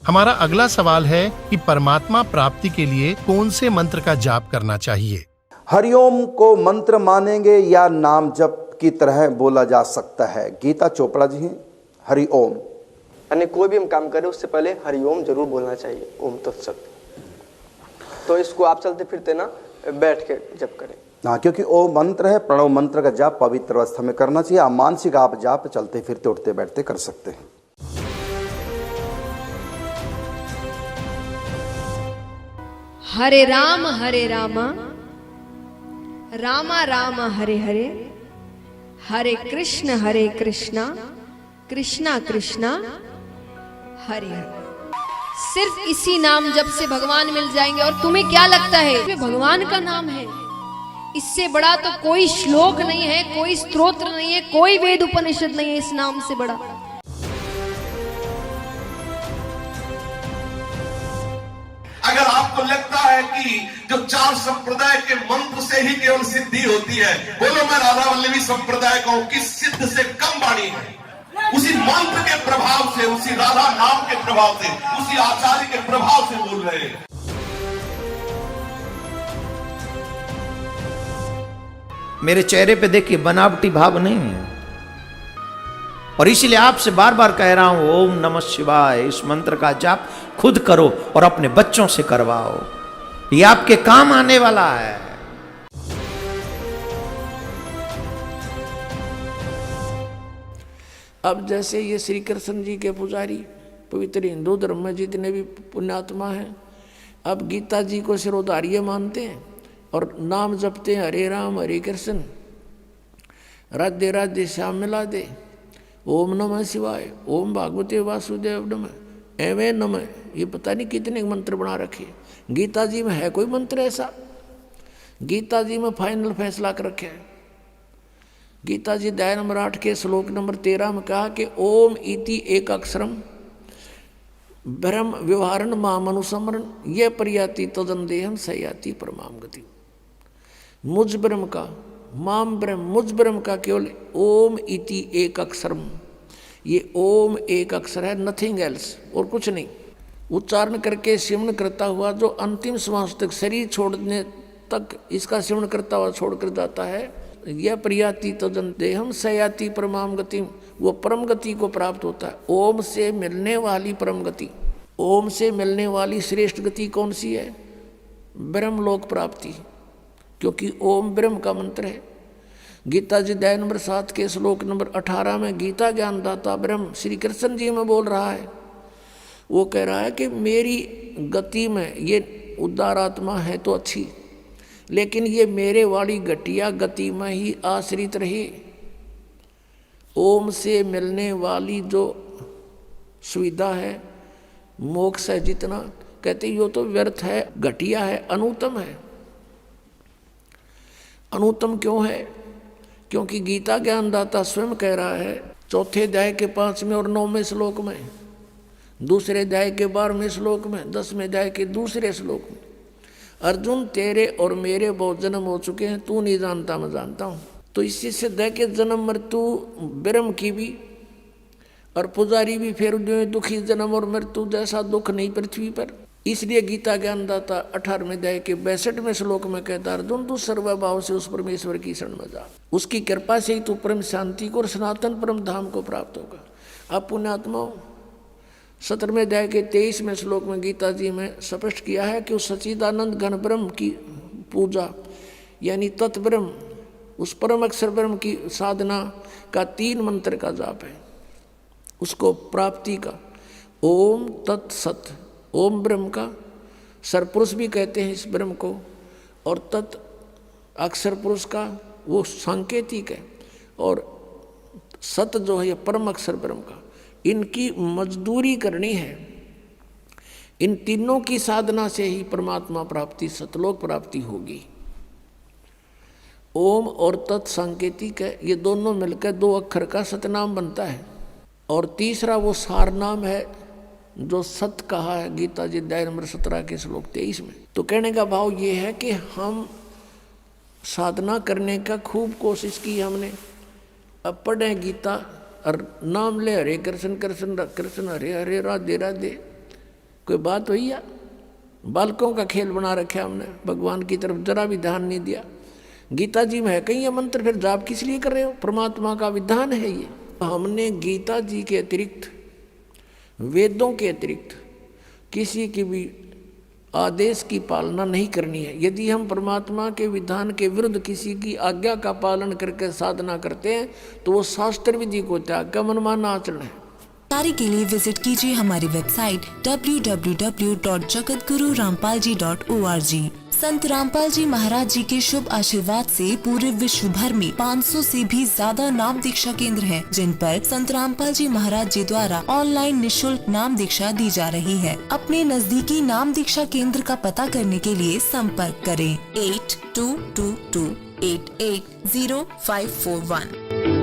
हमारा अगला सवाल है कि परमात्मा प्राप्ति के लिए कौन से मंत्र का जाप करना चाहिए। हरिओम को मंत्र मानेंगे या नाम जप की तरह बोला जा सकता है? गीता चोपड़ा जी हैं। हरिओम यानी कोई भी हम काम करें उससे पहले हरिओम जरूर बोलना चाहिए, ओम तत्सत। तो इसको आप चलते फिरते ना बैठ के जप करें। हाँ, क्योंकि ओ मंत्र है, प्रणव मंत्र का जाप पवित्र अवस्था में करना चाहिए। आप मानसिक आप जाप चलते फिरते उठते बैठते कर सकते हैं। हरे राम रामा राम हरे हरे, हरे कृष्णा कृष्णा कृष्णा हरे हरे। सिर्फ इसी नाम जप से भगवान मिल जाएंगे। और तुम्हें क्या लगता है ये भगवान का नाम है? इससे बड़ा तो कोई श्लोक नहीं है, कोई स्तोत्र नहीं है, कोई वेद उपनिषद नहीं है इस नाम से बड़ा। अगर आपको लगता है कि जो 4 संप्रदाय के मंत्र से ही केवल सिद्धि होती है, बोलो मैं राधा वल्लभी संप्रदाय का हूं, किस सिद्ध से कम वाणी है। उसी मंत्र के प्रभाव से, उसी राधा नाम के प्रभाव से, उसी आचार्य के प्रभाव से बोल रहे हैं। मेरे चेहरे पे देखिए बनावटी भाव नहीं है, और इसीलिए आपसे बार बार कह रहा हूं ओम नमः शिवाय इस मंत्र का जाप खुद करो और अपने बच्चों से करवाओ। ये आपके काम आने वाला है। अब जैसे ये श्री कृष्ण जी के पुजारी पवित्र हिंदू धर्म में जितने भी पुण्यात्मा हैं, अब गीता जी को सिरोधार्य मानते हैं और नाम जपते हैं हरे राम हरे कृष्ण, राधे राधे श्याम मिला दे, ओम नमः शिवाय, ओम भागवते वासुदेव नमः, एवं नमः। ये पता नहीं कितने मंत्र बना रखे। गीता जी में है कोई मंत्र ऐसा? गीता जी में फाइनल फैसला कर रखे है। गीता जी अध्याय नंबर 8 के श्लोक नंबर 13 में कहा कि ओम इति एक अक्षरम ब्रह्म व्यवहारण माम अनुसमरण ये परियाति तदंदेहम सयाति परमाम गति। मुझ ब्रह्म का, माम ब्रह्म, मुझ ब्रह्म का केवल ओम इति एक अक्षरम, ये ओम एक अक्षर है, नथिंग एल्स, और कुछ नहीं। उच्चारण करके सिमरण करता हुआ जो अंतिम श्वास तक, शरीर छोड़ने तक इसका सिमरण करता हुआ छोड़कर जाता है, यह प्रियाति तदन देहम सयाति परमाम गति, वो परम गति को प्राप्त होता है। ओम से मिलने वाली परम गति, ओम से मिलने वाली श्रेष्ठ गति कौन सी है? ब्रह्मलोक प्राप्ति, क्योंकि ओम ब्रह्म का मंत्र है। गीता जी अध्याय नंबर 7 के श्लोक नंबर 18 में गीता ज्ञानदाता ब्रह्म श्री कृष्ण जी में बोल रहा है। वो कह रहा है कि मेरी गति में ये उदार आत्मा है तो अच्छी, लेकिन ये मेरे वाली घटिया गति में ही आश्रित रहे। ओम से मिलने वाली जो सुविधा है, मोक्ष है, जितना कहते यो तो व्यर्थ है, घटिया है, अनुत्तम है। अनुत्तम क्यों है? क्योंकि गीता ज्ञानदाता स्वयं कह रहा है 4 अध्याय के 5वें और 9वें श्लोक में, 2 अध्याय के 12वें श्लोक में, 10वें अध्याय के 2 श्लोक में, अर्जुन तेरे और मेरे बहुत जन्म हो चुके हैं, तू नहीं जानता मैं जानता हूँ। तो इसी से दे के जन्म मृत्यु ब्रह्म की भी और पुजारी भी फिर दुखी जन्म और मृत्यु जैसा दुख नहीं पृथ्वी पर। इसलिए गीता ज्ञानदाता 18वें अध्याय के 62वें श्लोक में कहता अर्जुन तू सर्वभाव से उस परमेश्वर की शरण में जा, उसकी कृपा से ही तू परम शांति को और सनातन परम धाम को प्राप्त होगा। अब पुण्यात्माओं 17वें अध्याय के 23वें श्लोक में गीता जी में स्पष्ट किया है कि उस सच्चिदानंद घन ब्रह्म की पूजा यानी तत्ब्रह्म, उस परम अक्षर ब्रह्म की साधना का 3 मंत्र का जाप है, उसको प्राप्ति का। ओम तत्सत, ओम ब्रह्म का सरपुरुष भी कहते हैं इस ब्रह्म को, और तत् अक्षर पुरुष का वो सांकेतिक है, और सत जो है परम अक्षर ब्रह्म का। इनकी मजदूरी करनी है। इन तीनों की साधना से ही परमात्मा प्राप्ति, सतलोक प्राप्ति होगी। ओम और तत् सांकेतिक है, ये दोनों मिलकर 2 अक्षर का सतनाम बनता है। और तीसरा वो सार नाम है जो सत कहा है गीता जी अध्याय नंबर 17 के श्लोक 23 में। तो कहने का भाव ये है कि हम साधना करने का खूब कोशिश की हमने, अब पढ़े गीता और नाम ले हरे कृष्ण कृष्ण कृष्ण हरे हरे राधे राधे, कोई बात हुई या? बालकों का खेल बना रखा हमने, भगवान की तरफ जरा भी ध्यान नहीं दिया। गीता जी में है कहीं ये मंत्र, फिर जाप किस लिए कर रहे हो? परमात्मा का विधान है ये। हमने गीता जी के अतिरिक्त, वेदों के अतिरिक्त किसी की भी आदेश की पालना नहीं करनी है। यदि हम परमात्मा के विधान के विरुद्ध किसी की आज्ञा का पालन करके साधना करते हैं तो वो शास्त्र विधि को त्याग कर मनमाना आचरण है। जानकारी के लिए विजिट कीजिए हमारी वेबसाइट www.jagadgururampalji.org। संत रामपाल जी महाराज जी के शुभ आशीर्वाद से पूरे विश्व भर में 500 से भी ज्यादा नाम दीक्षा केंद्र हैं, जिन पर संत रामपाल जी महाराज जी द्वारा ऑनलाइन निशुल्क नाम दीक्षा दी जा रही है। अपने नजदीकी नाम दीक्षा केंद्र का पता करने के लिए संपर्क करें 8222880541।